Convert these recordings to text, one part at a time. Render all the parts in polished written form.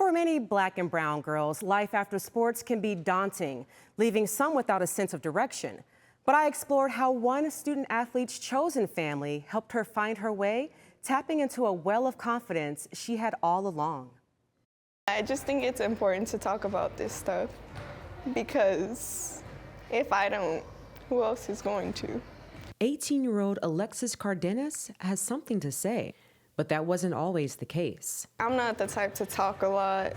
For many Black and brown girls, life after sports can be daunting, leaving some without a sense of direction. But I explored how one student athlete's chosen family helped her find her way, tapping into a well of confidence she had all along. I just think it's important to talk about this stuff because if I don't, who else is going to? 18-year-old Alexis Cardenas has something to say, but that wasn't always the case. I'm not the type to talk a lot.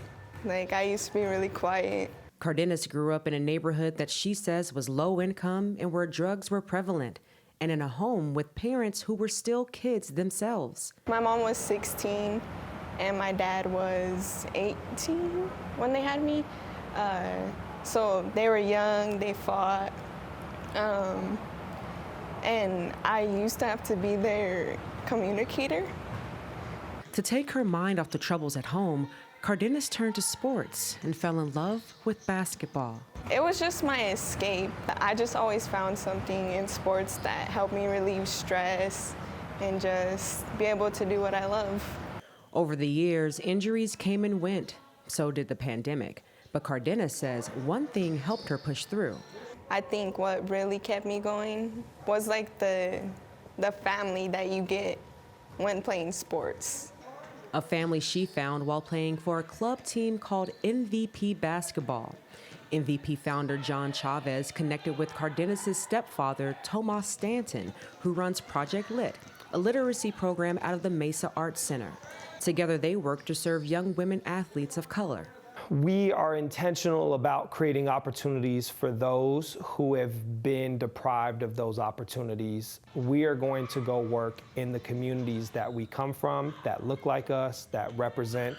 I used to be really quiet. Cardenas grew up in a neighborhood that she says was low income and where drugs were prevalent, and in a home with parents who were still kids themselves. My mom was 16 and my dad was 18 when they had me. So they were young, they fought. And I used to have to be their communicator. To take her mind off the troubles at home, Cardenas turned to sports and fell in love with basketball. It was just my escape. I just always found something in sports that helped me relieve stress and just be able to do what I love. Over the years, injuries came and went. So did the pandemic. But Cardenas says one thing helped her push through. I think what really kept me going was the family that you get when playing sports. A family she found while playing for a club team called MVP Basketball. MVP founder John Chavez connected with Cardenas' stepfather, Tomas Stanton, who runs Project Lit, a literacy program out of the Mesa Arts Center. Together they work to serve young women athletes of color. We are intentional about creating opportunities for those who have been deprived of those opportunities. We are going to go work in the communities that we come from, that look like us, that represent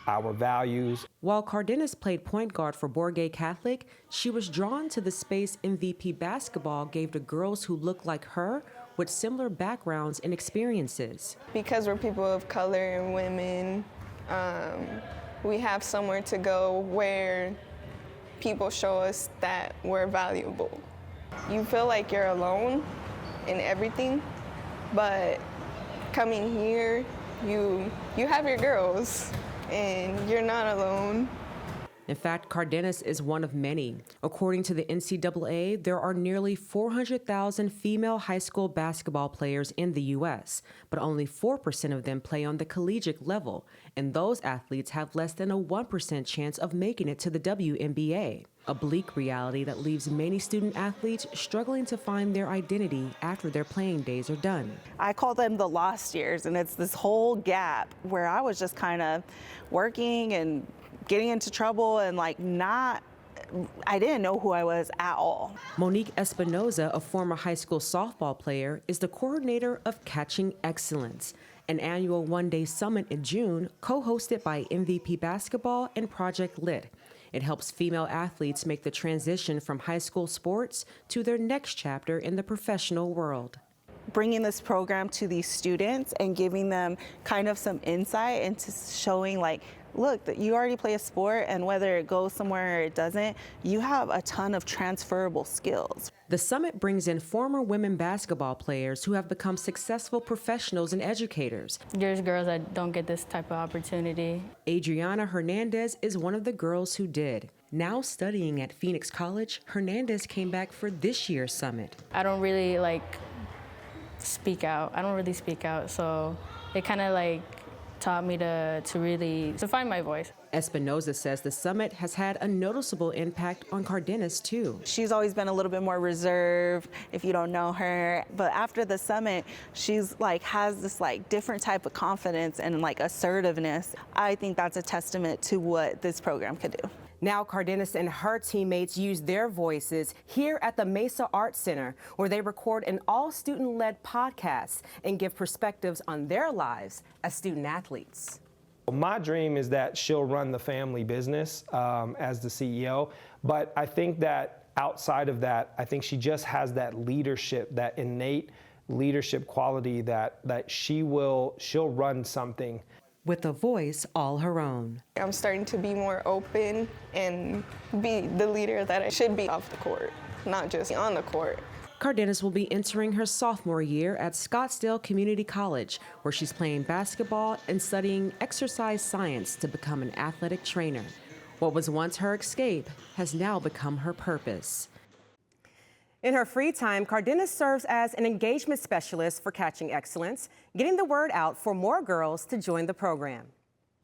our values. While Cardenas played point guard for Bourget Catholic, she was drawn to the space MVP Basketball gave to girls who look like her with similar backgrounds and experiences. Because we're people of color and women, we have somewhere to go where people show us that we're valuable. You feel like you're alone in everything, but coming here, you have your girls and you're not alone. In fact, Cardenas is one of many. According to the NCAA, there are nearly 400,000 female high school basketball players in the U.S., but only 4% of them play on the collegiate level, and those athletes have less than a 1% chance of making it to the WNBA. A bleak reality that leaves many student athletes struggling to find their identity after their playing days are done. I call them the lost years, and it's this whole gap where I was just kind of working and getting into trouble and I didn't know who I was at all. Monique Espinoza, a former high school softball player, is the coordinator of Catching Excellence, an annual one-day summit in June co-hosted by MVP Basketball and Project Lit. It helps female athletes make the transition from high school sports to their next chapter in the professional world. Bringing this program to these students and giving them kind of some insight into showing look, that you already play a sport, and whether it goes somewhere or it doesn't, you have a ton of transferable skills. The summit brings in former women basketball players who have become successful professionals and educators. There's girls that don't get this type of opportunity. Adriana Hernandez is one of the girls who did. Now studying at Phoenix College, Hernandez came back for this year's summit. I don't really speak out. I don't really speak out, so it kind of taught me to find my voice. Espinoza says the summit has had a noticeable impact on Cardenas too. She's always been a little bit more reserved if you don't know her, but after the summit, she's has this different type of confidence and assertiveness. I think that's a testament to what this program could do. Now Cardenas and her teammates use their voices here at the Mesa Arts Center, where they record an all-student-led podcast and give perspectives on their lives as student athletes. My dream is that she'll run the family business as the CEO, but I think that outside of that, I think she just has that leadership, that innate leadership quality that she'll run something. With a voice all her own. I'm starting to be more open and be the leader that I should be off the court, not just on the court. Cardenas will be entering her sophomore year at Scottsdale Community College, where she's playing basketball and studying exercise science to become an athletic trainer. What was once her escape has now become her purpose. In her free time, Cardenas serves as an engagement specialist for Catching Excellence, getting the word out for more girls to join the program.